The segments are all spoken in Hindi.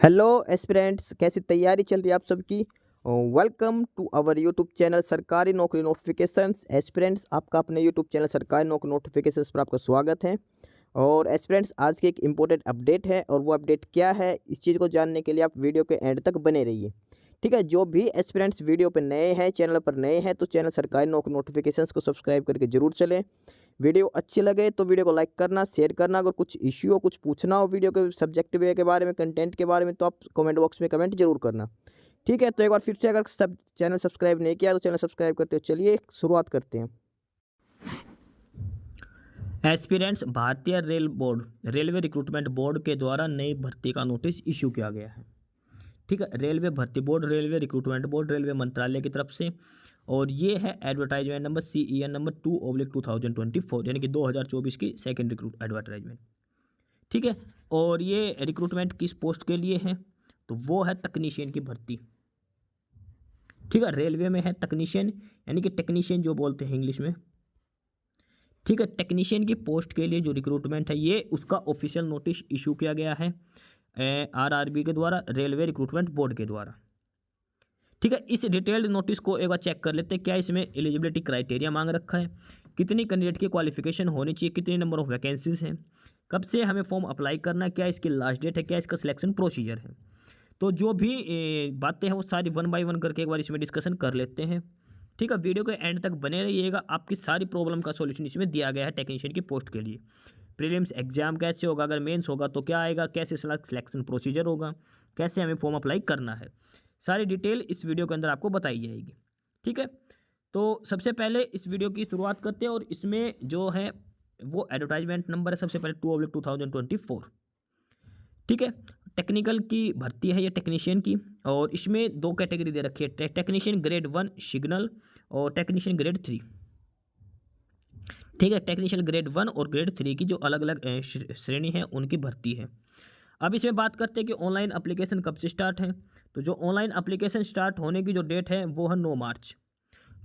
हेलो एस्पिरेंट्स, कैसी तैयारी चल रही है आप सबकी। Welcome to our YouTube channel सरकारी नौकरी नोटिफिकेशंस। एस्पिरेंट्स, आपका अपने यूट्यूब चैनल सरकारी नौकरी नोटिफिकेशंस पर आपका स्वागत है। और एस्पिरेंट्स, आज की एक इम्पोर्टेंट अपडेट है और वो अपडेट क्या है, इस चीज़ को जानने के लिए आप वीडियो के एंड तक बने रहिए। ठीक है, जो भी एस्पिरेंट्स वीडियो पर नए हैं, चैनल पर नए हैं, तो चैनल सरकारी नौकरी नोटिफिकेशंस को सब्सक्राइब करके जरूर चलें। वीडियो अच्छी लगे तो वीडियो को लाइक करना, शेयर करना। अगर कुछ इश्यू हो, कुछ पूछना हो वीडियो के सब्जेक्ट वे के बारे में, कंटेंट के बारे में, तो आप कमेंट बॉक्स में कमेंट जरूर करना। ठीक है, तो एक बार फिर से, अगर सब चैनल सब्सक्राइब नहीं किया तो चैनल सब्सक्राइब करते हो। चलिए शुरुआत करते हैं। एस्पिरेंट्स, भारतीय रेलवे रिक्रूटमेंट बोर्ड के द्वारा नई भर्ती का नोटिस इशू किया गया है। ठीक है, रेलवे भर्ती board, railway recruitment board, railway मंत्रालय की तरफ से। और ये है एडवर्टाइजमेंट नंबर CEN नंबर 2/2024, यानी कि 2024 की सेकेंड रिक्रूट एडवर्टाइजमेंट। ठीक है, और ये रिक्रूटमेंट किस पोस्ट के लिए है, तो वो है तकनीशियन की भर्ती। ठीक है, रेलवे में है तकनीशियन, यानी कि टेक्नीशियन जो बोलते हैं इंग्लिश में। ठीक है, टेक्नीशियन की पोस्ट के लिए जो रिक्रूटमेंट है, ये उसका ऑफिशियल नोटिस इशू किया गया है RRB के द्वारा, रेलवे रिक्रूटमेंट बोर्ड के द्वारा। ठीक है, इस डिटेल्ड नोटिस को एक बार चेक कर लेते हैं। क्या इसमें एलिजिबिलिटी क्राइटेरिया मांग रखा है, कितनी कैंडिडेट की क्वालिफिकेशन होनी चाहिए, कितने नंबर ऑफ वैकेंसीज हैं, कब से हमें फॉर्म अप्लाई करना है, क्या इसकी लास्ट डेट है, क्या इसका सिलेक्शन प्रोसीजर है। तो जो भी बातें हैं वो सारी वन बाय वन करके एक बार इसमें डिस्कशन कर लेते हैं। ठीक है, वीडियो के एंड तक बने रहिएगा, आपकी सारी प्रॉब्लम का सॉल्यूशन इसमें दिया गया है टेक्नीशियन की पोस्ट के लिए। प्रीलिम्स एग्जाम कैसे होगा, अगर मेंस होगा तो क्या आएगा, कैसे सिलेक्शन प्रोसीजर होगा, कैसे हमें फॉर्म अप्लाई करना है, सारी डिटेल इस वीडियो के अंदर आपको बताई जाएगी। ठीक है, तो सबसे पहले इस वीडियो की शुरुआत करते हैं, और इसमें जो है वो एडवर्टाइजमेंट नंबर है सबसे पहले 2/2024। ठीक है, टेक्निकल की भर्ती है ये, टेक्नीशियन की। और इसमें दो कैटेगरी दे रखी है, टेक्नीशियन ग्रेड 1 सिग्नल और टेक्नीशियन ग्रेड 3। ठीक है, टेक्नीशियन ग्रेड 1 और ग्रेड 3 की जो अलग अलग श्रेणी है उनकी भर्ती है। अब इसमें बात करते हैं कि ऑनलाइन एप्लीकेशन कब से स्टार्ट है। तो जो ऑनलाइन एप्लीकेशन स्टार्ट होने की जो डेट है वो है 9 मार्च।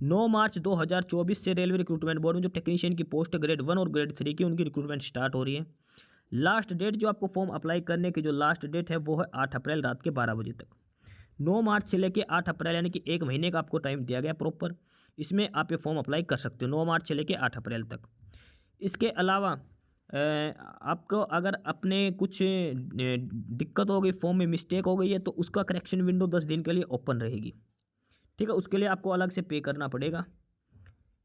9 मार्च 2024 से रेलवे रिक्रूटमेंट बोर्ड में जो टेक्नीशियन की पोस्ट ग्रेड 1 और ग्रेड 3 की, उनकी रिक्रूटमेंट स्टार्ट हो रही है। लास्ट डेट जो आपको फॉर्म अप्लाई करने की जो लास्ट डेट है वो है 8 अप्रैल रात के 12 बजे तक। 9 मार्च से लेकर 8 अप्रैल, यानी कि एक महीने का आपको टाइम दिया गया प्रॉपर। इसमें आप ये फॉर्म अप्लाई कर सकते हो 9 मार्च से लेकर 8 अप्रैल तक। इसके अलावा आपको अगर अपने कुछ दिक्कत हो गई, फॉर्म में मिस्टेक हो गई है, तो उसका करेक्शन विंडो 10 दिन के लिए ओपन रहेगी। ठीक है, उसके लिए आपको अलग से पे करना पड़ेगा।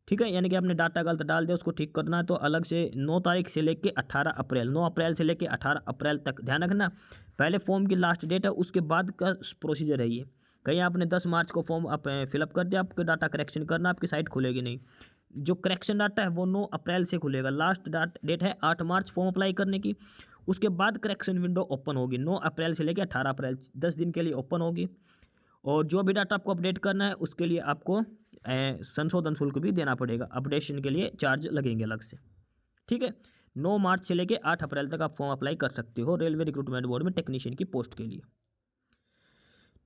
ठीक है, यानी कि आपने डाटा गलत डाल दिया, उसको ठीक करना है तो अलग से 9 तारीख से लेके 18 अप्रैल, 9 अप्रैल से लेके 18 अप्रैल तक। ध्यान रखना, पहले फॉर्म की लास्ट डेट है, उसके बाद का प्रोसीजर है ये। कहीं आपने 10 मार्च को फॉर्म आप फिलअप कर दिया, आपके डाटा करेक्शन करना, आपकी साइट खुलेगी नहीं। जो करेक्शन डाटा है वो 9 अप्रैल से खुलेगा। लास्ट डेट है 8 मार्च फॉर्म अप्लाई करने की। उसके बाद करेक्शन विंडो ओपन होगी 9 अप्रैल से लेकर 18 अप्रैल, 10 दिन के लिए ओपन होगी। और जो भी डाटा आपको अपडेट करना है उसके लिए आपको संशोधन शुल्क भी देना पड़ेगा, अपडेशन के लिए चार्ज लगेंगे अलग से। ठीक है, 9 मार्च से लेकर 8 अप्रैल तक आप फॉर्म अप्लाई कर सकते हो रेलवे रिक्रूटमेंट बोर्ड में टेक्नीशियन की पोस्ट के लिए।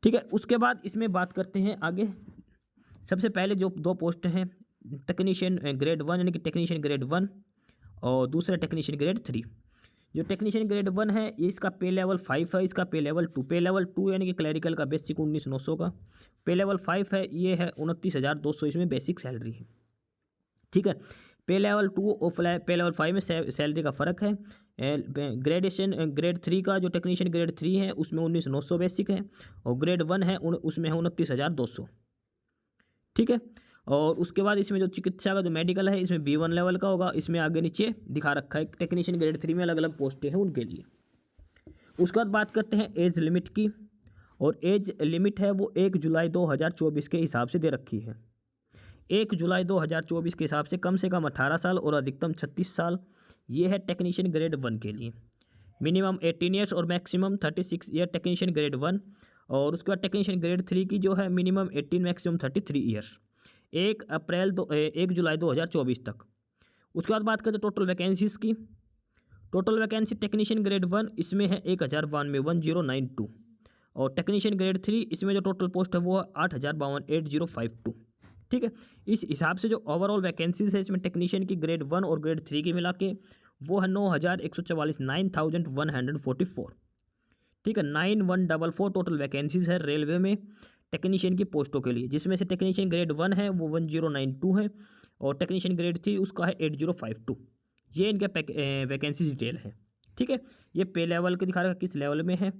ठीक है, उसके बाद इसमें बात करते हैं आगे। सबसे पहले जो दो पोस्ट हैं, टेक्नीशियन ग्रेड 1 यानी कि टेक्नीशियन ग्रेड 1, और दूसरा टेक्नीशियन ग्रेड 3। जो टेक्नीशियन ग्रेड 1 है ये, इसका पे लेवल 5 है, इसका पे लेवल 2। पे लेवल 2 यानी कि क्लैरिकल का बेसिक 19,900 का। पे लेवल 5 है, ये है 29,200, इसमें बेसिक सैलरी है। ठीक है, पे लेवल 2 और पे लेवल 5 में सैलरी का फ़र्क है। ग्रेडेशन ग्रेड 3 का, जो टेक्नीशियन ग्रेड 3 है उसमें 19,900 बेसिक है, और ग्रेड 1 है उसमें है 29,200। ठीक है, और उसके बाद इसमें जो चिकित्सा का जो मेडिकल है, इसमें B1 लेवल का होगा। इसमें आगे नीचे दिखा रखा है टेक्नीशियन ग्रेड 3 में अलग अलग पोस्टें हैं उनके लिए। उसके बाद बात करते हैं एज लिमिट की, और एज लिमिट है वो 1 जुलाई 2024 के हिसाब से दे रखी है। 1 जुलाई 2024 के हिसाब से कम 18 साल और अधिकतम 36 साल। ये है टेक्नीशियन ग्रेड 1 के लिए। मिनिमम 18 ईयर्स और मैक्सिमम 36 ईयर टेक्नीशियन ग्रेड 1। और उसके बाद टेक्नीशियन ग्रेड 3 की जो है मिनिमम 18, मैक्सिमम 33 ईयर्स। 1 जुलाई 2024 तक। उसके बाद बात करते हैं टोटल वैकेंसीज़ की। टोटल वैकेंसी टेक्नीशियन ग्रेड 1 इसमें है 1092, और टेक्नीशियन ग्रेड 3 इसमें जो टोटल पोस्ट है वो है 8,52, ठीक है। इस हिसाब से जो ओवरऑल वैकेंसीज है इसमें टेक्नीशियन की ग्रेड 1 और ग्रेड 3 की मिला के वो है 9,144, 9,144। ठीक है। 9144 टोटल वैकेंसीज है रेलवे में टेक्नीशियन की पोस्टों के लिए, जिसमें से टेक्नीशियन ग्रेड 1 है वो 1092 है और टेक्नीशियन ग्रेड 3 उसका है 8052। ये इनके वैकेंसी डिटेल है। ठीक है, ये पे लेवल के दिखा रखा है किस लेवल में है,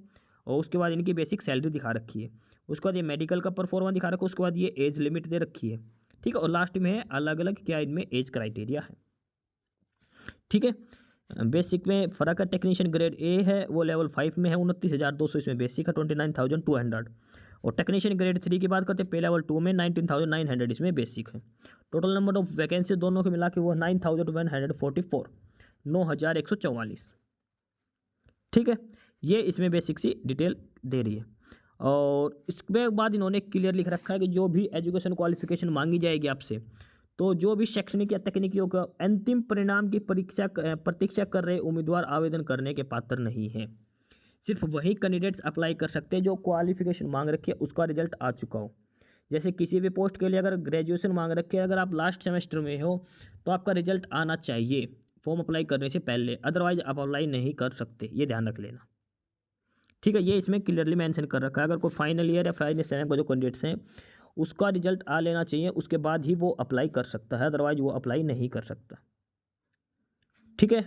और उसके बाद इनकी बेसिक सैलरी दिखा रखी है, उसके बाद ये मेडिकल का परफॉर्मेंस दिखा रखा है, उसके बाद ये एज लिमिट दे रखी है। ठीक है, और लास्ट में है अलग अलग क्या इनमें एज क्राइटेरिया है। ठीक है, बेसिक में फ़र्क है, टेक्नीशियन ग्रेड ए है वो लेवल 5 में है 29,200 इसमें बेसिक है 29,200, और टेक्नीशियन ग्रेड 3 की बात करते हैं पे लेवल 2 में 19,900 इसमें बेसिक है। टोटल नंबर ऑफ वैकेंसी दोनों के मिला के वो 9,144 9,144। ठीक है, ये इसमें बेसिक सी डिटेल दे रही है। और इसके बाद इन्होंने क्लियर लिख रखा है कि जो भी एजुकेशन क्वालिफिकेशन मांगी जाएगी आपसे, तो जो भी शैक्षणिक या तकनीकियों का अंतिम परिणाम की प्रतीक्षा कर रहे उम्मीदवार आवेदन करने के पात्र नहीं हैं। सिर्फ वही कैंडिडेट्स अप्लाई कर सकते हैं जो क्वालिफिकेशन मांग रखी है उसका रिजल्ट आ चुका हो। जैसे किसी भी पोस्ट के लिए अगर ग्रेजुएशन मांग रखी है, अगर आप लास्ट सेमेस्टर में हो तो आपका रिजल्ट आना चाहिए फॉर्म अप्लाई करने से पहले, अदरवाइज आप अप्लाई नहीं कर सकते, ये ध्यान रख लेना। ठीक है, ये इसमें क्लियरली मेंशन कर रखा है। अगर कोई फाइनल ईयर या फाइनल सेमेस्टर का जो कैंडिडेट्स हैं उसका रिजल्ट आ लेना चाहिए, उसके बाद ही वो अप्लाई कर सकता है, अदरवाइज वो अप्लाई नहीं कर सकता। ठीक है,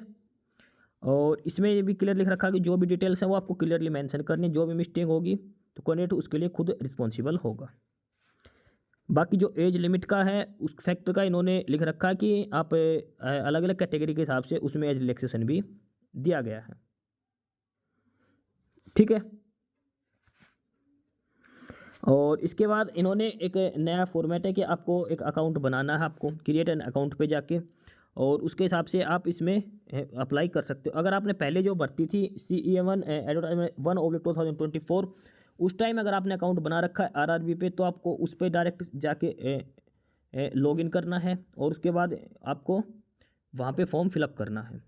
और इसमें ये भी क्लियर लिख रखा है कि जो भी डिटेल्स हैं वो आपको क्लियरली मेंशन करनी है, जो भी मिस्टेक होगी तो कैंडिडेट उसके लिए खुद रिस्पॉन्सिबल होगा। बाकी जो एज लिमिट का है उस फैक्टर का इन्होंने लिख रखा है कि आप अलग अलग कैटेगरी के हिसाब से उसमें एज रिलैक्सेशन भी दिया गया है। ठीक है, और इसके बाद इन्होंने एक नया फॉर्मेट है कि आपको एक अकाउंट बनाना है, आपको क्रिएट एन अकाउंट पे जाके, और उसके हिसाब से आप इसमें अप्लाई कर सकते हो। अगर आपने पहले जो भर्ती थी CE1 एडवर्टाइजमेंट 1/2024 उस टाइम अगर आपने अकाउंट बना रखा है RRB पे, तो आपको उस पर डायरेक्ट जाके लॉगिन करना है और उसके बाद आपको वहाँ पे फॉर्म फिलअप करना है।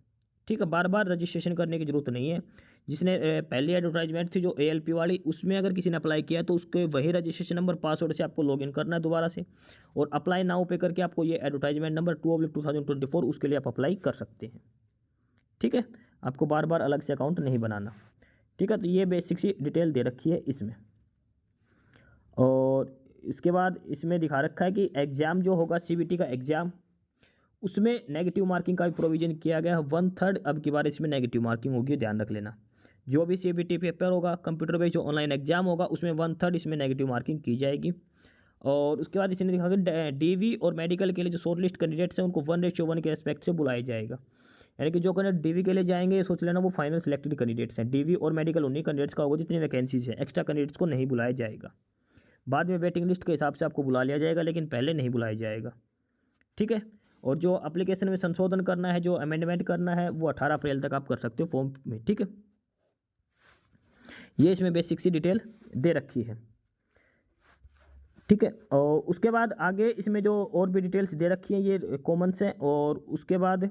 ठीक है, बार बार रजिस्ट्रेशन करने की ज़रूरत नहीं है। जिसने पहली एडवर्टाइजमेंट थी जो ALP वाली, उसमें अगर किसी ने अप्लाई किया तो उसके वही रजिस्ट्रेशन नंबर पासवर्ड से आपको लॉगिन करना है दोबारा से, और अप्लाई नाउ पे करके आपको ये एडवर्टाइजमेंट नंबर 2/2024 उसके लिए आप अप्लाई कर सकते हैं। ठीक है, आपको बार बार अलग से अकाउंट नहीं बनाना। ठीक है, तो ये बेसिक सी डिटेल दे रखी है इसमें। और इसके बाद इसमें दिखा रखा है कि एग्ज़ाम जो होगा CBT का एग्ज़ाम, उसमें नेगेटिव मार्किंग का भी प्रोविजन किया गया है 1/3। अब की बार इसमें नेगेटिव मार्किंग होगी, ध्यान रख लेना। जो भी CBT पेपर होगा कंप्यूटर बेस्ड जो ऑनलाइन एग्जाम होगा उसमें 1/3 इसमें नेगेटिव मार्किंग की जाएगी। और उसके बाद इसने दिखा कि DV और मेडिकल के लिए जो शॉर्ट लिस्ट कैंडिडेट्स हैं उनको 1:1 के रेस्पेक्ट से बुलाया जाएगा। यानी कि जो कैंडिडेट DV के लिए जाएंगे, सोच लेना वो फाइनल सिलेक्टेड कैंडिडेट्स हैं। DV और मेडिकल उन्हीं कैंडिडेट्स का होगा जितनी वैकेंसीज है, एक्स्ट्रा कैंडिडेट्स को नहीं बुलाया जाएगा। बाद में वेटिंग लिस्ट के हिसाब से आपको बुला लिया जाएगा, लेकिन पहले नहीं बुलाया जाएगा। ठीक है, और जो एप्लीकेशन में संशोधन करना है, जो अमेंडमेंट करना है, वो 18 अप्रैल तक आप कर सकते हो फॉर्म में। ठीक है, ये इसमें बेसिक सी डिटेल दे रखी है। ठीक है, और उसके बाद आगे इसमें जो और भी डिटेल्स दे रखी हैं ये कॉमन से। और उसके बाद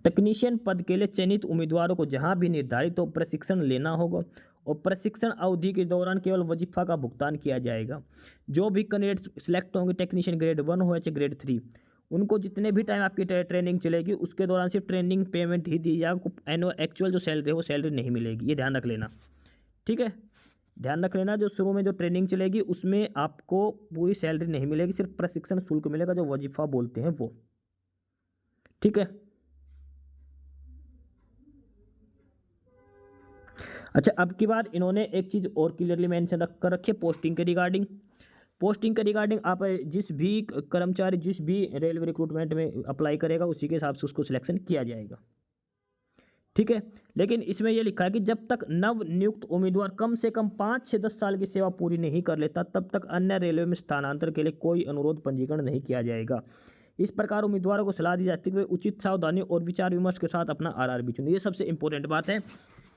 तकनीशियन पद के लिए चयनित उम्मीदवारों को जहां भी निर्धारित हो प्रशिक्षण लेना होगा, और प्रशिक्षण अवधि के दौरान केवल वजीफा का भुगतान किया जाएगा। जो भी कैंडिडेट सिलेक्ट होंगे, टेक्नीशियन ग्रेड 1 हो या ग्रेड 3, उनको जितने भी टाइम आपकी ट्रेनिंग चलेगी उसके दौरान सिर्फ ट्रेनिंग पेमेंट ही दी जाएगी, एनुअल एक्चुअल जो सैलरी है वो सैलरी नहीं मिलेगी, ये ध्यान रख लेना। ठीक है, ध्यान रख लेना, जो शुरू में जो ट्रेनिंग चलेगी उसमें आपको पूरी सैलरी नहीं मिलेगी, सिर्फ प्रशिक्षण शुल्क मिलेगा जो वजीफा बोलते हैं वो। ठीक है, अच्छा, अब की बार इन्होंने एक चीज़ और क्लियरली मेंशन कर रखी है पोस्टिंग के रिगार्डिंग। पोस्टिंग के रिगार्डिंग आप जिस भी कर्मचारी जिस भी रेलवे रिक्रूटमेंट में अप्लाई करेगा उसी के हिसाब से उसको सिलेक्शन किया जाएगा। ठीक है, लेकिन इसमें यह लिखा है कि जब तक नव नियुक्त उम्मीदवार कम से कम 5 से 10 साल की सेवा पूरी नहीं कर लेता तब तक अन्य रेलवे में स्थानांतरण के लिए कोई अनुरोध पंजीकरण नहीं किया जाएगा। इस प्रकार उम्मीदवारों को सलाह दी जाती है कि वे उचित सावधानी और विचार विमर्श के साथ अपना RRB चुनें। ये सबसे इंपॉर्टेंट बात है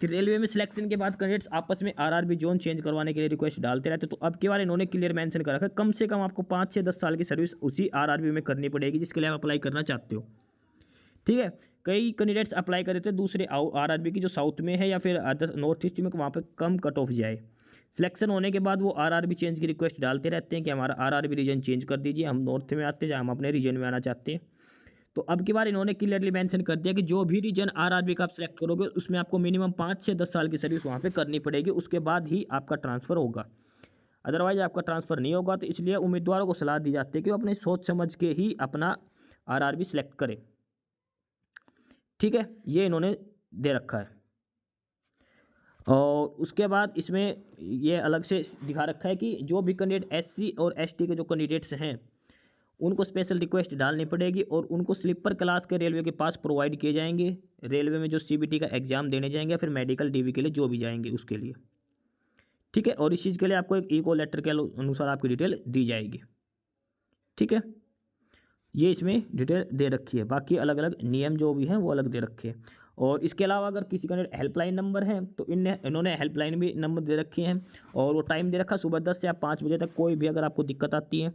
कि रेलवे में सिलेक्शन के बाद कैंडिडेट्स आपस में RRB जोन चेंज करवाने के लिए रिक्वेस्ट डालते रहते, तो अब की बार इन्होंने क्लियर मेंशन कर रखा है कम से कम आपको 5 से 10 साल की सर्विस उसी RRB में करनी पड़ेगी जिसके लिए आप अप्लाई करना चाहते हो। ठीक है, कई कैंडिडेट्स अप्लाई कर रहे थे दूसरे RRB की जो साउथ में है या फिर नॉर्थ ईस्ट में, वहाँ पर कम कट ऑफ जाए। सिलेक्शन होने के बाद वो RRB चेंज की रिक्वेस्ट डालते रहते हैं कि हमारा RRB रीजन चेंज कर दीजिए, हम नॉर्थ में आते हैं, हम अपने रीजन में आना चाहते हैं। तो अब की बार इन्होंने क्लियरली मेंशन कर दिया कि जो भी रीजन आरआरबी का आप सेलेक्ट करोगे उसमें आपको मिनिमम 5 से 10 साल की सर्विस वहाँ पे करनी पड़ेगी, उसके बाद ही आपका ट्रांसफ़र होगा। अदरवाइज आपका ट्रांसफ़र नहीं होगा। तो इसलिए उम्मीदवारों को सलाह दी जाती है कि वो अपने सोच समझ के ही अपना आरआरबी सेलेक्ट करें। ठीक है, ये इन्होंने दे रखा है। और उसके बाद इसमें ये अलग से दिखा रखा है कि जो भी कैंडिडेट एससी और एसटी के जो कैंडिडेट्स हैं उनको स्पेशल रिक्वेस्ट डालनी पड़ेगी और उनको स्लीपर क्लास के रेलवे के पास प्रोवाइड किए जाएंगे, रेलवे में जो सीबीटी का एग्ज़ाम देने जाएंगे या फिर मेडिकल डीवी के लिए जो भी जाएंगे उसके लिए। ठीक है, और इस चीज़ के लिए आपको एक इको लेटर के अनुसार आपकी डिटेल दी जाएगी। ठीक है, ये इसमें डिटेल दे रखी है। बाकी अलग अलग नियम जो भी हैं वो अलग दे रखे हैं। और इसके अलावा अगर किसी का हेल्पलाइन नंबर है तो इन्होंने हेल्पलाइन भी नंबर दे रखे हैं और वो टाइम दे रखा सुबह 10 से आप 5 बजे तक। कोई भी अगर आपको दिक्कत आती है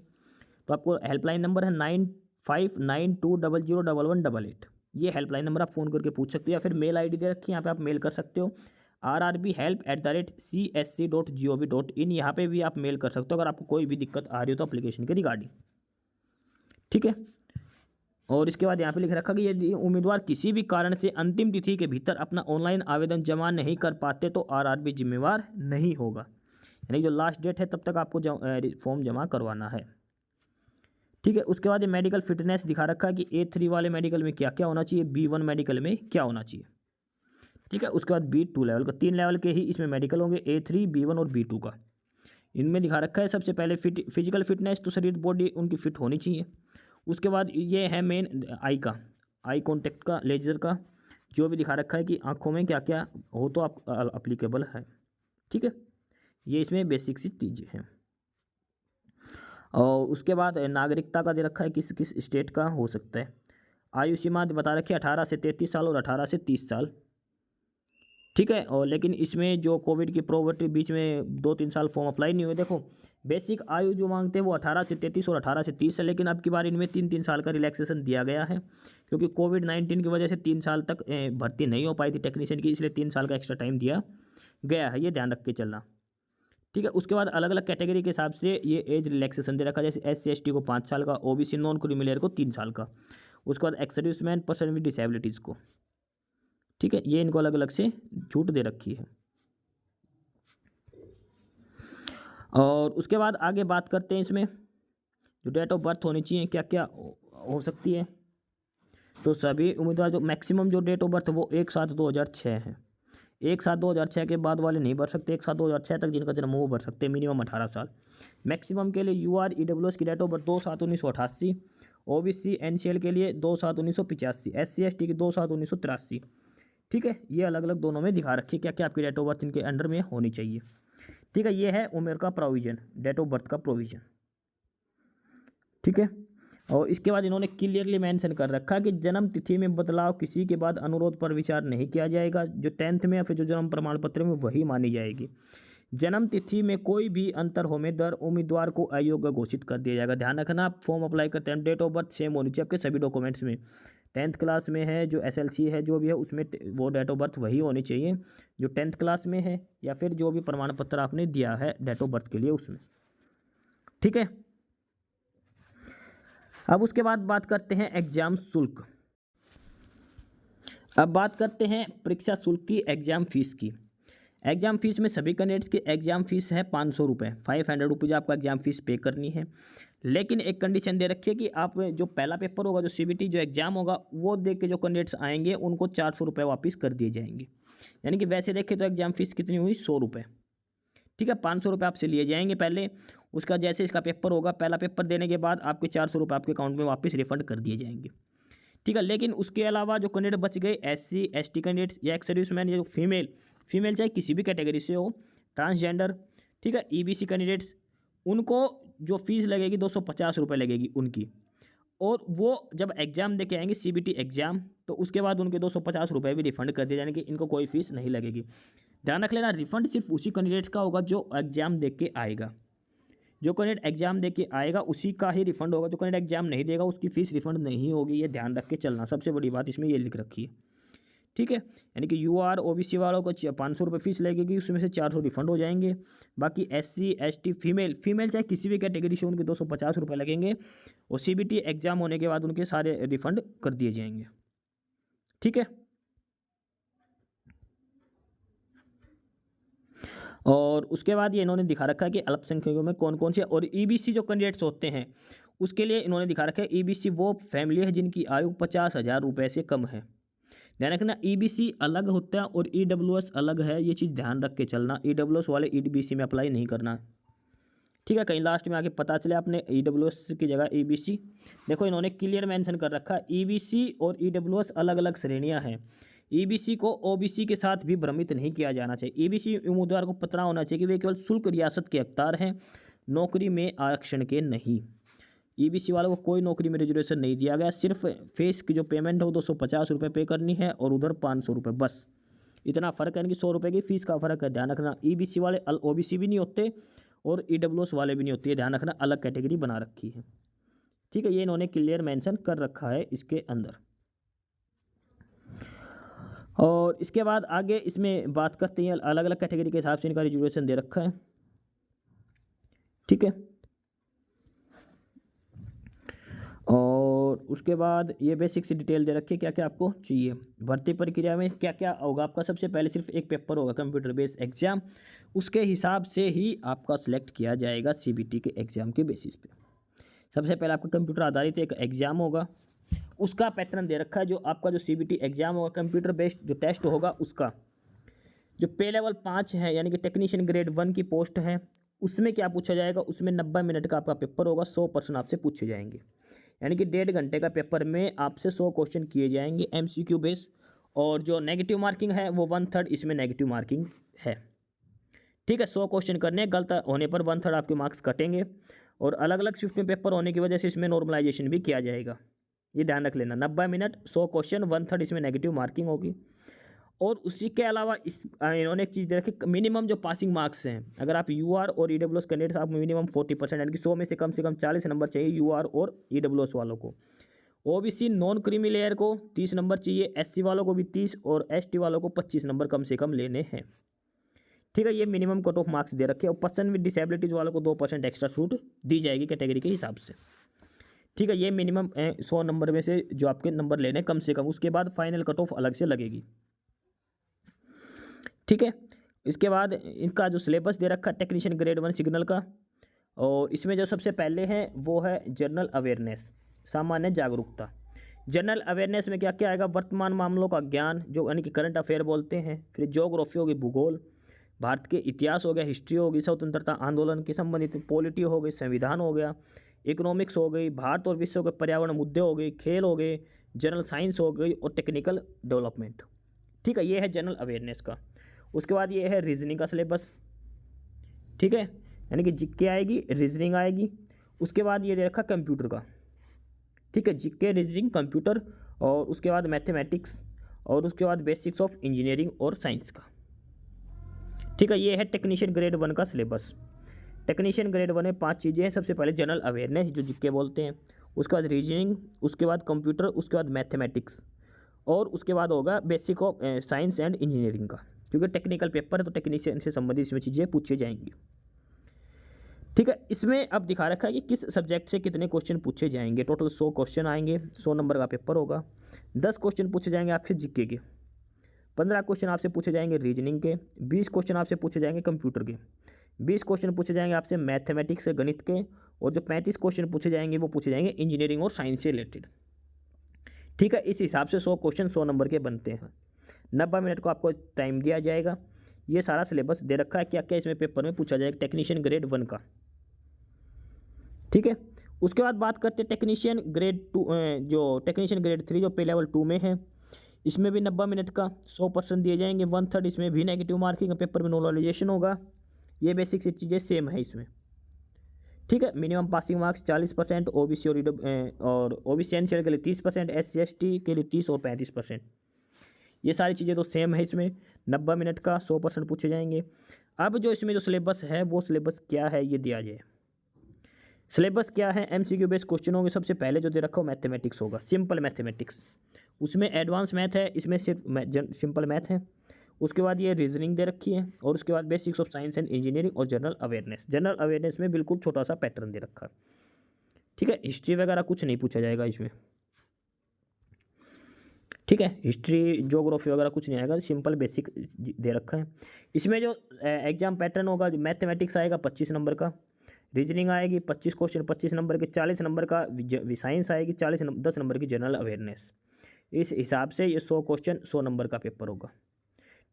तो आपको हेल्पलाइन नंबर है 9592001188। ये हेल्पलाइन नंबर आप फ़ोन करके पूछ सकते हो या फिर मेल आईडी दे रखी है, यहाँ पे आप मेल कर सकते हो rrbhelp@csc.gov.in। यहाँ पे भी आप मेल कर सकते हो अगर आपको कोई भी दिक्कत आ रही हो तो एप्लीकेशन के रिगार्डिंग। ठीक है, और इसके बाद यहाँ पे लिख रखा कि यदि उम्मीदवार किसी भी कारण से अंतिम तिथि के भीतर अपना ऑनलाइन आवेदन जमा नहीं कर पाते तो आरआरबी जिम्मेवार नहीं होगा। यानी जो लास्ट डेट है तब तक आपको फॉर्म जमा करवाना है। ठीक है, उसके बाद ये मेडिकल फिटनेस दिखा रखा है कि A3 वाले मेडिकल में क्या क्या होना चाहिए, B1 मेडिकल में क्या होना चाहिए। ठीक है, उसके बाद B2 लेवल का 3 लेवल के ही इसमें मेडिकल होंगे, A3, B1 और B2 का। इनमें दिखा रखा है सबसे पहले फिजिकल फिटनेस, तो शरीर बॉडी उनकी फिट होनी चाहिए। उसके बाद ये है मेन आई का, आई कॉन्टेक्ट का, लेजर का, जो भी दिखा रखा है कि आँखों में क्या क्या हो तो आप अप्लीकेबल है। ठीक है, ये इसमें बेसिक सी चीज़ें हैं। और उसके बाद नागरिकता का दे रखा है किस किस स्टेट का हो सकता है। आयु सीमा बता रखी है 18 से 33 साल और 18 से 30 साल। ठीक है, और लेकिन इसमें जो कोविड की प्रोवर्टी बीच में 2-3 साल फॉर्म अप्लाई नहीं हुए। देखो बेसिक आयु जो मांगते हैं वो 18 से 33 और 18 से 30 है, लेकिन अब की बार इनमें 3-3 साल का रिलैक्सेशन दिया गया है क्योंकि कोविड-19 की वजह से 3 साल तक भर्ती नहीं हो पाई थी टेक्नीशियन की, इसलिए 3 साल का एक्स्ट्रा टाइम दिया गया है। ये ध्यान रख के चलना। ठीक है, उसके बाद अलग अलग कैटेगरी के हिसाब से ये एज रिलैक्सेशन दे रखा है। जैसे SC/ST को 5 साल का, OBC नॉन क्रीमी को 3 साल का, उसके बाद ex serviceman, person with disabilities को। ठीक है, ये इनको अलग अलग से छूट दे रखी है। और उसके बाद आगे बात करते हैं इसमें जो डेट ऑफ बर्थ होनी चाहिए क्या क्या हो सकती है। तो सभी उम्मीदवार जो मैक्सिमम जो डेट ऑफ बर्थ है वो 1/7/2006 है। 1/7/2006 के बाद वाले नहीं भर सकते। 1/7/2006 तक जिनका जन्म हो वो भर सकते हैं, मिनिमम 18 साल। मैक्सिमम के लिए UR EWS की date of birth 2/7/1988, OBC NCL के लिए 2/7/1985, SC/ST की 2/7/1983। ठीक है, ये अलग अलग दोनों में दिखा रखिए क्या क्या आपकी डेट ऑफ बर्थ इनके अंडर में होनी चाहिए। ठीक है, ये है उम्र का प्रोविज़न, डेट ऑफ बर्थ का प्रोविज़न। ठीक है, और इसके बाद इन्होंने क्लियरली मेंशन कर रखा कि जन्म तिथि में बदलाव किसी के बाद अनुरोध पर विचार नहीं किया जाएगा। जो 10th में या फिर जो जन्म प्रमाण पत्र में वही मानी जाएगी। जन्म तिथि में कोई भी अंतर होने दर उम्मीदवार को अयोग्य घोषित कर दिया जाएगा। ध्यान रखना, आप फॉर्म अप्लाई करते हैं डेट ऑफ बर्थ सेम होनी चाहिए आपके सभी डॉक्यूमेंट्स में। 10th क्लास में है, जो SLC है जो भी है उसमें वो डेट ऑफ बर्थ वही होनी चाहिए जो 10th क्लास में है या फिर जो भी प्रमाण पत्र आपने दिया है डेट ऑफ बर्थ के लिए उसमें। ठीक है, अब उसके बाद बात करते हैं एग्जाम शुल्क। अब बात करते हैं परीक्षा शुल्क की, एग्जाम फीस की। एग्जाम फीस में सभी कैंडिडेट्स की एग्जाम फीस है 500 रुपये, 500 रुपीज़ आपको एग्जाम फीस पे करनी है। लेकिन एक कंडीशन दे रखी है कि आप जो पहला पेपर होगा, जो CBT जो एग्जाम होगा, वो देख के जो कैंडिडेट्स आएंगे उनको 400 रुपये वापस कर दिए जाएंगे। यानी कि वैसे देखें तो एग्जाम फीस कितनी हुई, 100 रुपये। ठीक है, 500 रुपये आपसे लिए जाएंगे पहले, उसका जैसे इसका पेपर होगा, पहला पेपर देने के बाद आपके 400 रुपये आपके अकाउंट में वापस रिफंड कर दिए जाएंगे। ठीक है, लेकिन उसके अलावा जो कैंडिडेट बच गए SC ST कैंडिडेट्स या एक्स सर्विसमैन या फीमेल चाहे किसी भी कैटेगरी से हो, ट्रांसजेंडर, ठीक है, EBC कैंडिडेट्स, उनको जो फीस लगेगी 250 रुपये लगेगी उनकी। और वो जब एग्ज़ाम दे के आएंगे CBT एग्ज़ाम, तो उसके बाद उनके 250 रुपये भी रिफंड कर दिए जाएंगे, इनको कोई फीस नहीं लगेगी। ध्यान रख लेना, रिफंड सिर्फ उसी कैंडिडेट्स का होगा जो एग्ज़ाम दे के आएगा। जो कैंडिडेट एग्जाम दे के आएगा उसी का ही रिफंड होगा। जो कैंडिडेट एग्जाम नहीं देगा उसकी फ़ीस रिफंड नहीं होगी। ये ध्यान रख के चलना, सबसे बड़ी बात इसमें ये लिख रखी है। ठीक है, यानी कि यूआर ओबीसी वालों को 500 रुपये फीस लगेगी, उसमें से 400 रिफंड हो जाएंगे। बाकी एससी एसटी फीमेल चाहे किसी भी कैटेगरी से उनके 250 रुपये लगेंगे और सीबीटी एग्जाम होने के बाद उनके सारे रिफंड कर दिए जाएंगे। ठीक है, और उसके बाद ये इन्होंने दिखा रखा है कि अल्पसंख्यकों में कौन कौन से, और ईबीसी जो कैंडिडेट्स होते हैं उसके लिए इन्होंने दिखा रखा है ईबीसी वो फैमिली है जिनकी आयु 50,000 रुपये से कम है। ध्यान रखना, ईबीसी अलग होता है और ईडब्ल्यूएस अलग है, ये चीज़ ध्यान रख के चलना। ईडब्ल्यूएस वाले ईबीसी में अप्लाई नहीं करना है, ठीक है। कहीं लास्ट में आके पता चले आपने ईडब्ल्यूएस की जगह ईबीसी, देखो इन्होंने क्लियर मेंशन कर रखा है ईबीसी और ईडब्ल्यूएस अलग अलग श्रेणियां हैं। ईबीसी को ओबीसी के साथ भी भ्रमित नहीं किया जाना चाहिए। ईबीसी उम्मीदवार को पता होना चाहिए कि वे केवल शुल्क रियासत के हकदार हैं, नौकरी में आरक्षण के नहीं। ईबीसी वालों को कोई नौकरी में रिजर्वेशन नहीं दिया गया, सिर्फ फीस की जो पेमेंट है वो 250 रुपये पे करनी है और उधर 500 रुपये, बस इतना फ़र्क है। इनकी 100 रुपये की फ़ीस का फ़र्क है, ध्यान रखना। ईबीसी वाले ओबीसी भी नहीं होते और ईडब्ल्यूएस वाले भी नहीं होते, ध्यान रखना, अलग कैटेगरी बना रखी है, ठीक है। ये इन्होंने क्लियर मेंशन कर रखा है इसके अंदर। और इसके बाद आगे इसमें बात करते हैं, अलग अलग कैटेगरी के हिसाब से इनका रिजर्वेशन दे रखा है, ठीक है। और उसके बाद ये बेसिक सी डिटेल दे रखी है क्या क्या आपको चाहिए। भर्ती प्रक्रिया में क्या क्या होगा आपका, सबसे पहले सिर्फ एक पेपर होगा कंप्यूटर बेस्ड एग्जाम, उसके हिसाब से ही आपका सिलेक्ट किया जाएगा सीबीटी के एग्ज़ाम के बेसिस पे। सबसे पहले आपका कंप्यूटर आधारित एक एग्ज़ाम होगा, उसका पैटर्न दे रखा है। जो आपका जो सीबीटी एग्ज़ाम होगा कंप्यूटर बेस्ड जो टेस्ट होगा, उसका जो पे लेवल 5 है यानी कि टेक्नीशियन ग्रेड 1 की पोस्ट है, उसमें क्या पूछा जाएगा, उसमें 90 मिनट का आपका पेपर होगा, 100% आपसे पूछे जाएंगे, यानी कि 1.5 घंटे का पेपर में आपसे 100 क्वेश्चन किए जाएंगे एमसीक्यू बेस। और जो नेगेटिव मार्किंग है वो 1/3 इसमें नेगेटिव मार्किंग है, ठीक है। 100 क्वेश्चन करने, गलत होने पर 1/3 आपके मार्क्स कटेंगे। और अलग अलग शिफ्ट में पेपर होने की वजह से इसमें नॉर्मलाइजेशन भी किया जाएगा, ये ध्यान रख लेना। 90 मिनट 100 क्वेश्चन, 1/3 इसमें नेगेटिव मार्किंग होगी। और उसी के अलावा इन्होंने एक चीज़ दे रखी, मिनिमम जो पासिंग मार्क्स हैं, अगर आप यूआर और ईडब्ल्यूएस कैंडिडेट्स, आप मिनिमम 40% यानी कि 100 में से कम 40 नंबर चाहिए यूआर और ईडब्ल्यूएस वालों को। ओबीसी नॉन क्रीमी लेयर को 30 नंबर चाहिए, एससी वालों को भी 30 और एसटी वालों को 25 नंबर कम से कम लेने हैं, ठीक है। ये मिनिमम कट ऑफ मार्क्स दे रखे हैं। और पर्सन विद डिसेबिलिटीज वालों को 2% एक्स्ट्रा छूट दी जाएगी कैटेगरी के हिसाब से, ठीक है। ये मिनिमम 100 नंबर में से जो आपके नंबर लेने कम से कम, उसके बाद फाइनल कट ऑफ अलग से लगेगी, ठीक है। इसके बाद इनका जो सिलेबस दे रखा है टेक्नीशियन ग्रेड 1 सिग्नल का, और इसमें जो सबसे पहले है वो है जनरल अवेयरनेस, सामान्य जागरूकता। जनरल अवेयरनेस में क्या क्या आएगा, वर्तमान मामलों का ज्ञान जो यानी कि करंट अफेयर बोलते हैं, फिर ज्योग्राफी होगी, भूगोल, भारत के इतिहास हो गया, हिस्ट्री होगी, स्वतंत्रता आंदोलन के संबंधित, पॉलिटी हो गई, संविधान हो गया, इकोनॉमिक्स हो गई, भारत और विश्व के पर्यावरण मुद्दे हो गए, खेल हो गए, जनरल साइंस हो गई और टेक्निकल डेवलपमेंट, ठीक है। ये है जनरल अवेयरनेस का। उसके बाद ये है रीजनिंग का सिलेबस, ठीक है, यानी कि जीके आएगी, रीजनिंग आएगी। उसके बाद ये दे रखा कंप्यूटर का, ठीक है, जीके, रीजनिंग, कंप्यूटर, और उसके बाद मैथमेटिक्स, और उसके बाद बेसिक्स ऑफ इंजीनियरिंग और साइंस का, ठीक है। ये है टेक्नीशियन ग्रेड 1 का सिलेबस। टेक्नीशियन ग्रेड 1 में 5 चीज़ें हैं। सबसे पहले जनरल अवेयरनेस जो जीके बोलते हैं, उसके बाद रीजनिंग, उसके बाद कंप्यूटर, उसके बाद मैथमेटिक्स, और उसके बाद होगा basic of science and engineering का, क्योंकि टेक्निकल पेपर है तो टेक्नीशियन से संबंधित इसमें चीज़ें पूछी जाएंगी, ठीक है। इसमें अब दिखा रखा है कि किस सब्जेक्ट से कितने क्वेश्चन पूछे जाएंगे। टोटल 100 क्वेश्चन आएंगे, 100 नंबर का पेपर होगा। 10 क्वेश्चन पूछे जाएंगे आपसे जीके के, 15 क्वेश्चन आपसे पूछे जाएंगे रीजनिंग के, 20 क्वेश्चन आपसे पूछे जाएंगे कंप्यूटर के, 20 क्वेश्चन पूछे जाएंगे आपसे मैथमेटिक्स से, गणित के, और जो 35 क्वेश्चन पूछे जाएंगे वो पूछे जाएंगे इंजीनियरिंग और साइंस से रिलेटेड, ठीक है। इस हिसाब से 100 क्वेश्चन 100 नंबर के बनते हैं। 90 मिनट को आपको टाइम दिया जाएगा। ये सारा सिलेबस दे रखा है क्या क्या इसमें पेपर में पूछा जाएगा टेक्नीशियन ग्रेड 1 का, ठीक है। उसके बाद बात करते हैं टेक्नीशियन ग्रेड 2, जो टेक्नीशियन ग्रेड 3 जो पे लेवल 2 में है, इसमें भी 90 मिनट का 100% दिए जाएंगे, 1/3 इसमें भी नेगेटिव मार्किंग, पेपर में नॉर्मलाइजेशन होगा। ये बेसिक सी चीज़ें सेम है इसमें, ठीक है। मिनिमम पासिंग मार्क्स 40%, ओबीसी और ओबीसी एनसीएल के लिए 30%, एससी एसटी के लिए 30 और 35%। ये सारी चीज़ें तो सेम है इसमें। 90 मिनट का 100% पूछे जाएंगे। अब जो इसमें जो सिलेबस है वो सिलेबस क्या है ये दिया जाए। सिलेबस क्या है, एमसीक्यू बेस्ड क्वेश्चन होंगे। सबसे पहले जो दे रखा हो मैथमेटिक्स होगा, सिंपल मैथमेटिक्स, उसमें एडवांस मैथ है, इसमें सिर्फ सिंपल मैथ है। उसके बाद ये रीजनिंग दे रखी है, और उसके बाद basics of science and engineering और जनरल अवेयरनेस। जनरल अवेयरनेस में बिल्कुल छोटा सा पैटर्न दे रखा है, ठीक है। हिस्ट्री वगैरह कुछ नहीं पूछा जाएगा इसमें, ठीक है। हिस्ट्री ज्योग्राफी वगैरह कुछ नहीं आएगा, सिंपल बेसिक दे रखा है। इसमें जो एग्जाम पैटर्न होगा, जो मैथमेटिक्स आएगा 25 नंबर का, रीजनिंग आएगी 25 क्वेश्चन 25 नंबर के, 40 नंबर का साइंस आएगी, 10 नंबर की जनरल अवेयरनेस। इस हिसाब से ये 100 क्वेश्चन 100 नंबर का पेपर होगा,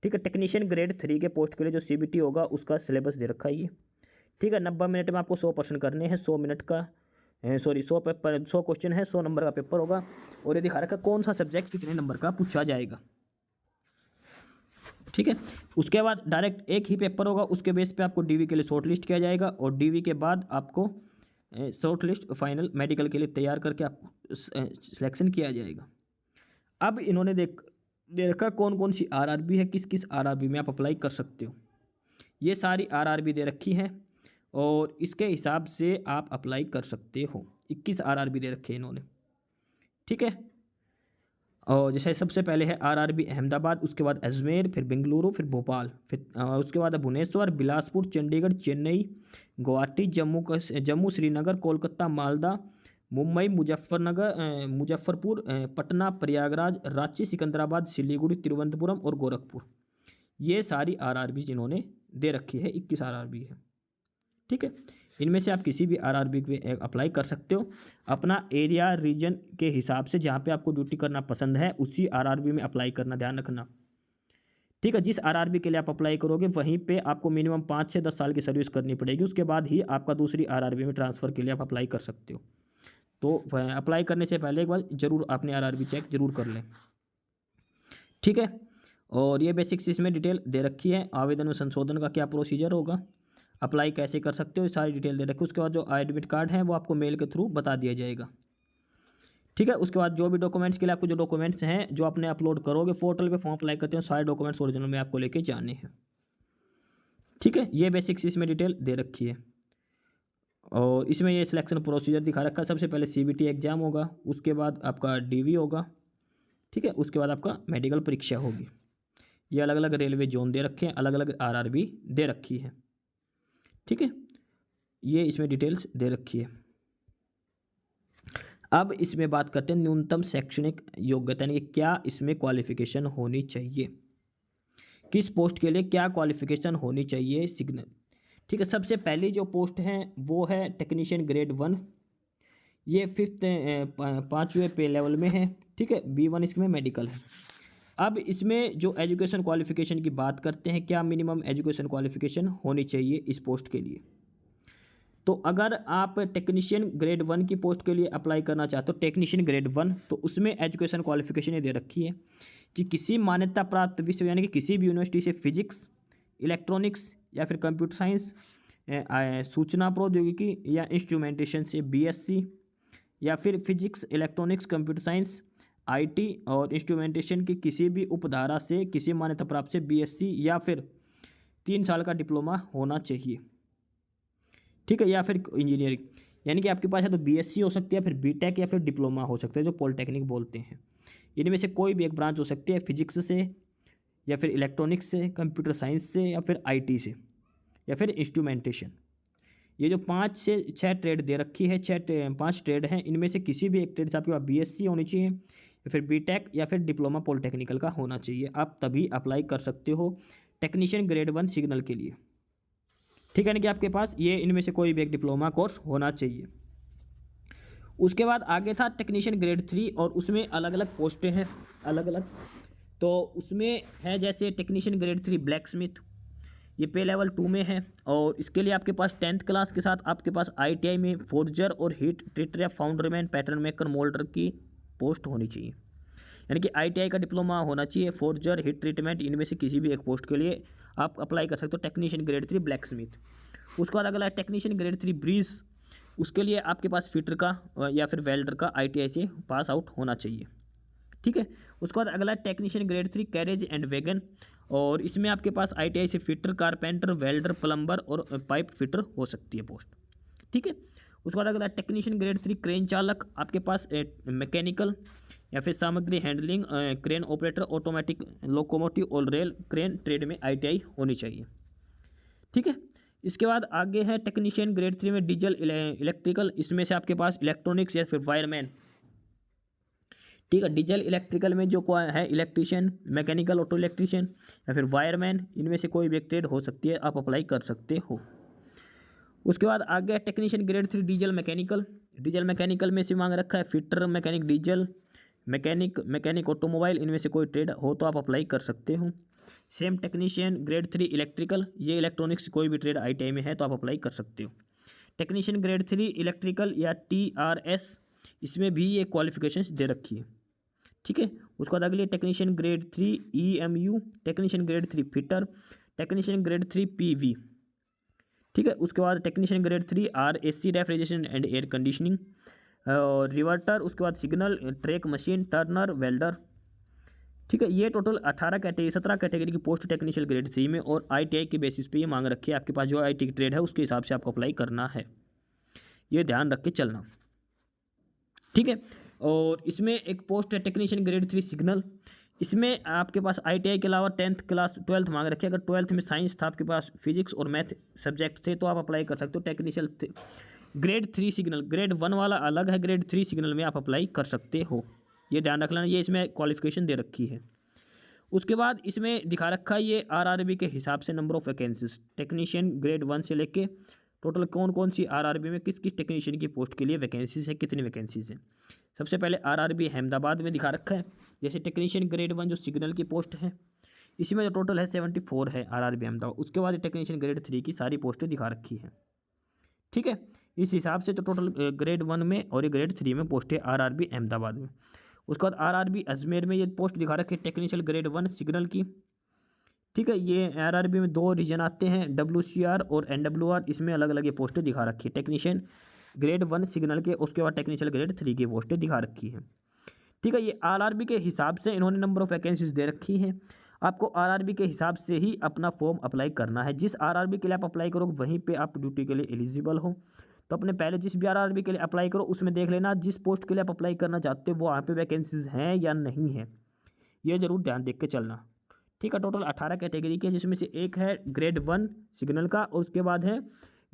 ठीक है। टेक्नीशियन ग्रेड 3 के पोस्ट के लिए जो CBT होगा उसका सिलेबस दे रखा है ये, ठीक है। 90 मिनट में आपको 100 प्रश्न करने हैं, 100 मिनट का 100 पेपर 100 क्वेश्चन है, 100 नंबर का पेपर होगा। और ये दिखा रखा कौन सा सब्जेक्ट कितने नंबर का पूछा जाएगा, ठीक है। उसके बाद डायरेक्ट एक ही पेपर होगा, उसके बेस पे आपको DV के लिए शॉर्ट लिस्ट किया जाएगा, और DV के बाद आपको शॉर्ट लिस्ट फाइनल मेडिकल के लिए तैयार करके आपको सिलेक्शन किया जाएगा। अब इन्होंने दे रखा कौन कौन सी RRB है, किस किस RRB में आप अप्लाई कर सकते हो। ये सारी RRB दे रखी है, और इसके हिसाब से आप अप्लाई कर सकते हो। 21 RRB दे रखे हैं इन्होंने, ठीक है। और जैसे सबसे पहले है RRB अहमदाबाद, उसके बाद अजमेर, फिर बेंगलुरु, फिर भोपाल, फिर उसके बाद भुवनेश्वर, बिलासपुर, चंडीगढ़, चेन्नई, गुवाहाटी, जम्मू, श्रीनगर, कोलकाता, मालदा, मुंबई, मुजफ्फरपुर, पटना, प्रयागराज, रांची, सिकंदराबाद, सिलीगुड़ी, तिरुवनंतपुरम और गोरखपुर। ये सारी RRB जिन्होंने दे रखी है, 21 RRB है, ठीक है। इनमें से आप किसी भी RRB पे अप्लाई कर सकते हो। अपना एरिया रीजन के हिसाब से जहाँ पे आपको ड्यूटी करना पसंद है उसी RRB में अप्लाई करना, ध्यान रखना, ठीक है। जिस RRB के लिए आप अप्लाई करोगे वहीं पे आपको मिनिमम 5 से 10 साल की सर्विस करनी पड़ेगी, उसके बाद ही आपका दूसरी RRB में ट्रांसफ़र के लिए आप अप्लाई कर सकते हो। तो अप्लाई करने से पहले एक बार ज़रूर अपने RRB चेक ज़रूर कर लें, ठीक है। और ये बेसिक्स इसमें डिटेल दे रखी है। आवेदन में संशोधन का क्या प्रोसीजर होगा, अप्लाई कैसे कर सकते हो, सारी डिटेल दे रखी है। उसके बाद जो एडमिट कार्ड है वो आपको मेल के थ्रू बता दिया जाएगा, ठीक है। उसके बाद जो भी डॉक्यूमेंट्स के लिए आपको जो डॉक्यूमेंट्स हैं जो आपने अपलोड करोगे पोर्टल पे फॉर्म अप्लाई करते हैं, सारे डॉक्यूमेंट्स ओरिजिनल में आपको लेके जाने हैं, ठीक है। ये बेसिक्स इसमें डिटेल दे रखी है, और इसमें ये सिलेक्शन प्रोसीजर दिखा रखा है। सबसे पहले CBT एग्जाम होगा, उसके बाद आपका DV होगा, ठीक है। उसके बाद आपका मेडिकल परीक्षा होगी। ये अलग अलग रेलवे जोन दे रखे हैं, अलग अलग RRB दे रखी है, ठीक है। ये इसमें डिटेल्स दे रखी है। अब इसमें बात करते हैं न्यूनतम शैक्षणिक योग्यता, यानी कि क्या इसमें क्वालिफिकेशन होनी चाहिए, किस पोस्ट के लिए क्या क्वालिफिकेशन होनी चाहिए, सिग्नल, ठीक है। सबसे पहली जो पोस्ट है वो है टेक्नीशियन ग्रेड 1, ये 5वें पे लेवल में है, ठीक है। B1 इसमें मेडिकल है। अब इसमें जो एजुकेशन क्वालिफिकेशन की बात करते हैं, क्या मिनिमम एजुकेशन क्वालिफिकेशन होनी चाहिए इस पोस्ट के लिए। तो अगर आप टेक्नीशियन ग्रेड 1 की पोस्ट के लिए अप्लाई करना चाहते हो, टेक्नीशियन ग्रेड 1, तो उसमें एजुकेशन क्वालिफिकेशन ये दे रखी है कि किसी मान्यता प्राप्त विश्व यानी कि किसी भी यूनिवर्सिटी से फिजिक्स, इलेक्ट्रॉनिक्स या फिर कंप्यूटर साइंस, सूचना प्रौद्योगिकी या इंस्ट्रूमेंटेशन से BSc, या फिर physics, electronics, computer science, IT और इंस्ट्रूमेंटेशन की किसी भी उपधारा से किसी मान्यता प्राप्त से BSc या फिर 3 साल का डिप्लोमा होना चाहिए, ठीक है। या फिर इंजीनियरिंग, यानी कि आपके पास है तो BSc हो सकती है, फिर BTech या फिर डिप्लोमा हो सकता है जो पॉलिटेक्निक बोलते हैं। इनमें से कोई भी एक ब्रांच हो सकती है, फिजिक्स से या फिर इलेक्ट्रॉनिक्स से, कंप्यूटर साइंस से या फिर IT से या फिर इंस्ट्रूमेंटेशन। ये जो 5 से 6 ट्रेड दे रखी है, 5 ट्रेड हैं, इनमें से किसी भी एक ट्रेड से आपके पास BSc होनी चाहिए या फिर BTech या फिर डिप्लोमा पॉलिटेक्निकल का होना चाहिए। आप तभी अप्लाई कर सकते हो टेक्नीशियन ग्रेड 1 सिग्नल के लिए, ठीक है। ना कि आपके पास ये इनमें से कोई भी एक डिप्लोमा कोर्स होना चाहिए। उसके बाद आगे था टेक्नीशियन ग्रेड 3, और उसमें अलग अलग पोस्टें हैं, अलग अलग। तो उसमें है जैसे टेक्नीशियन ग्रेड 3 ब्लैक स्मिथ, ये पे लेवल 2 में है, और इसके लिए आपके पास 10th क्लास के साथ आपके पास ITI में फोर्जर और हीट ट्रीटर या फाउंडरमैन, पैटर्न मेकर, मोल्डर की पोस्ट होनी चाहिए, यानी कि ITI का डिप्लोमा होना चाहिए। फोर्जर, हीट ट्रीटमेंट, इनमें से किसी भी एक पोस्ट के लिए आप अप्लाई कर सकते हो, टेक्नीशियन ग्रेड 3 ब्लैक स्मिथ। उसके बाद अगला टेक्नीशियन ग्रेड 3 ब्रीज, उसके लिए आपके पास फिटर का या फिर वेल्डर का ITI से पास आउट होना चाहिए, ठीक है। उसके बाद अगला technician grade 3 carriage and wagon, और इसमें आपके पास ITI से फिटर, कारपेंटर, वेल्डर, प्लम्बर और पाइप फिटर हो सकती है पोस्ट, ठीक है। उसके बाद अगला टेक्नीशियन ग्रेड 3 क्रेन चालक, आपके पास मैकेनिकल या फिर सामग्री handling, crane operator, automatic locomotive और रेल क्रेन ट्रेड में ITI होनी चाहिए। ठीक है, इसके बाद आगे है टेक्नीशियन ग्रेड 3 में डीजल इलेक्ट्रिकल, इसमें से आपके पास इलेक्ट्रॉनिक्स या फिर वायरमैन। ठीक है, डीजल इलेक्ट्रिकल में जो है इलेक्ट्रीशियन, मैकेनिकल ऑटो इलेक्ट्रीशियन या फिर वायरमैन, इनमें से कोई भी एक ट्रेड हो सकती है, आप अप्लाई कर सकते हो। उसके बाद आगे technician grade 3 diesel mechanical. Diesel mechanical में से मांग रखा है fitter, mechanic diesel, mechanic automobile, इनमें से कोई ट्रेड हो तो आप अप्लाई कर सकते हो। सेम टेक्नीशियन ग्रेड 3 इलेक्ट्रिकल, ये इलेक्ट्रॉनिक्स कोई भी ट्रेड ITI में है तो आप अप्लाई कर सकते हो। टेक्नीशियन ग्रेड 3 इलेक्ट्रिकल या TRS, इसमें भी ये क्वालिफिकेशंस दे रखी है। ठीक है, उसके बाद अगले technician grade 3 EMU, technician grade 3 fitter, technician grade 3 PV। ठीक है, उसके बाद technician grade 3 RAC refrigeration and air conditioning, और रिवर्टर, उसके बाद signal, track machine, Turner, welder. ठीक है, ये टोटल 17 कैटेगरी की पोस्ट टेक्नीशियल ग्रेड 3 में और ITI के बेसिस पे ये मांग रखी है। आपके पास जो ITI की ट्रेड है उसके हिसाब से आपको अप्लाई करना है, ये ध्यान रख के चलना। ठीक है, और इसमें एक पोस्ट है टेक्नीशियन ग्रेड 3 सिग्नल, इसमें आपके पास ITI के अलावा 10th क्लास 12th मांग रखे। अगर 12th में साइंस था, आपके पास फिजिक्स और मैथ सब्जेक्ट थे, तो आप अप्लाई कर सकते हो। टेक्नीशियल ग्रेड 3 सिग्नल, ग्रेड 1 वाला अलग है, ग्रेड 3 सिग्नल में आप अप्लाई कर सकते हो, ये ध्यान रख लेना, ये इसमें क्वालिफिकेशन दे रखी है। उसके बाद इसमें दिखा रखा है ये RRB के हिसाब से number of vacancies, technician grade 1 से लेके टोटल कौन कौन सी RRB में किस किस टेक्नीशियन की पोस्ट के लिए वैकेंसीज है, कितनी वैकेंसीज हैं। सबसे पहले RRB अहमदाबाद में दिखा रखा है। जैसे टेक्नीशियन ग्रेड 1 जो सिग्नल की पोस्ट है, इसमें जो टोटल है 74 है RRB अहमदाबाद। उसके बाद टेक्नीशियन ग्रेड 3 की सारी पोस्टें दिखा रखी है। ठीक है, इस हिसाब से तो टोटल ग्रेड 1 में और ग्रेड 3 में पोस्ट है RRB अहमदाबाद में। उसके बाद RRB अजमेर में ये पोस्ट दिखा रखी है टेक्नीशियल ग्रेड 1 सिग्नल की। ठीक है, ये RRB में 2 रीजन आते हैं, WCR और NWR, इसमें अलग अलग ये पोस्टें दिखा रखी है टेक्नीशियन ग्रेड 1 सिग्नल के। उसके बाद टेक्नीशियल ग्रेड 3 की पोस्टें दिखा रखी है। ठीक है, ये RRB के हिसाब से इन्होंने नंबर ऑफ वैकेंसीज दे रखी है। आपको RRB के हिसाब से ही अपना फॉर्म अप्लाई करना है। जिस RRB के लिए आप अप्लाई करोगे वहीं पे आप ड्यूटी के लिए एलिजिबल हो। तो अपने पहले जिस भी RRB के लिए अप्लाई करो उसमें देख लेना जिस पोस्ट के लिए आप अप्लाई करना चाहते हो वो वहाँ पे वैकेंसीज हैं या नहीं है, ये ज़रूर ध्यान देख के चलना। ठीक है, टोटल 18 कैटेगरी के, जिसमें से एक है ग्रेड 1 सिग्नल का और उसके बाद है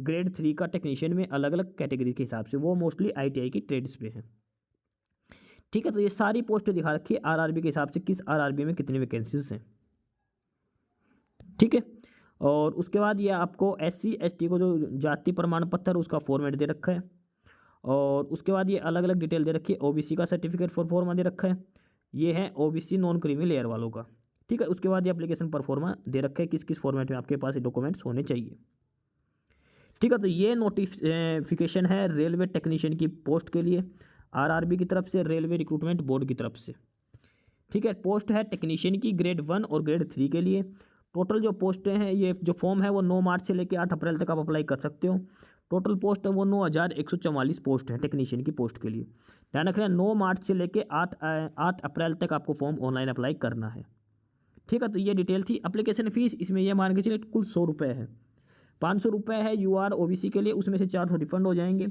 ग्रेड 3 का टेक्नीशियन में, अलग अलग कैटेगरी के हिसाब से, वो मोस्टली ITI की ट्रेड्स पे है। ठीक है, तो ये सारी पोस्टें दिखा रखी है RRB के हिसाब से किस RRB में कितनी वैकेंसीज हैं। ठीक है, और उसके बाद ये आपको SC ST को जो जाति प्रमाण पत्र उसका फॉर्मेट दे रखा है, और उसके बाद ये अलग अलग डिटेल दे रखी है। OBC का सर्टिफिकेट फॉर्मा दे रखा है, ये है OBC नॉन क्रीमी लेयर वालों का। ठीक है, उसके बाद ये एप्लीकेशन परफॉर्मा दे रखा है किस किस फॉर्मेट में आपके पास डॉक्यूमेंट्स होने चाहिए। ठीक है, तो ये नोटिफिकेशन है रेलवे टेक्नीशियन की पोस्ट के लिए RRB की तरफ से, रेलवे रिक्रूटमेंट बोर्ड की तरफ से। ठीक है, पोस्ट है टेक्नीशियन की ग्रेड 1 और ग्रेड 3 के लिए। टोटल जो पोस्टें हैं, ये जो फॉर्म है वो 9 मार्च से लेकर 8 अप्रैल तक आप अप्लाई कर सकते हो। टोटल पोस्ट है वो 9144 पोस्ट है टेक्नीशियन की पोस्ट के लिए। ध्यान रखना 9 मार्च से लेकर 8 अप्रैल तक आपको फॉर्म ऑनलाइन अप्लाई करना है। ठीक है, तो ये डिटेल थी। एप्लीकेशन फ़ीस इसमें ये मान के चलिए कुल 100 रुपये है। 500 रुपये है UR OBC के लिए, उसमें से 400 रिफंड हो जाएंगे।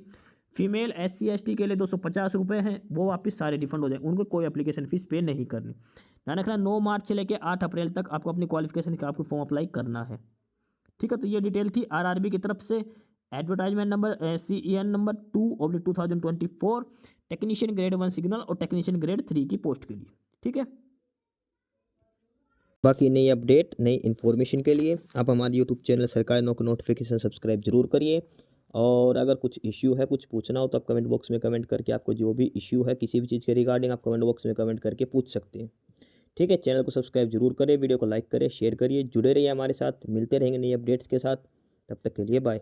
फीमेल SC ST के लिए 250 रुपये हैं, वो वापस सारे रिफंड हो जाएंगे, उनको कोई एप्लीकेशन फ़ीस पे नहीं करनी। ध्यान रखना 9 मार्च से लेकर 8 अप्रैल तक आपको अपनी क्वालिफिकेशन का आपको फॉर्म अप्लाई करना है। ठीक है, तो ये डिटेल थी RRB की तरफ से। Advertisement number CEN number 2/2024 technician grade 1 signal और टेक्नीशियन ग्रेड 3 की पोस्ट के लिए। ठीक है, बाकी नई अपडेट नई इन्फॉर्मेशन के लिए आप हमारे YouTube चैनल सरकारी नौकरी नोटिफिकेशन सब्सक्राइब जरूर करिए। और अगर कुछ इश्यू है, कुछ पूछना हो तो आप कमेंट बॉक्स में कमेंट करके आपको जो भी इश्यू है किसी भी चीज़ के रिगार्डिंग आप कमेंट बॉक्स में कमेंट करके पूछ सकते हैं। ठीक है, चैनल को सब्सक्राइब जरूर करें, वीडियो को लाइक करें, शेयर करिए, जुड़े रहिए हमारे साथ। मिलते रहेंगे नई अपडेट्स के साथ, तब तक के लिए बाय।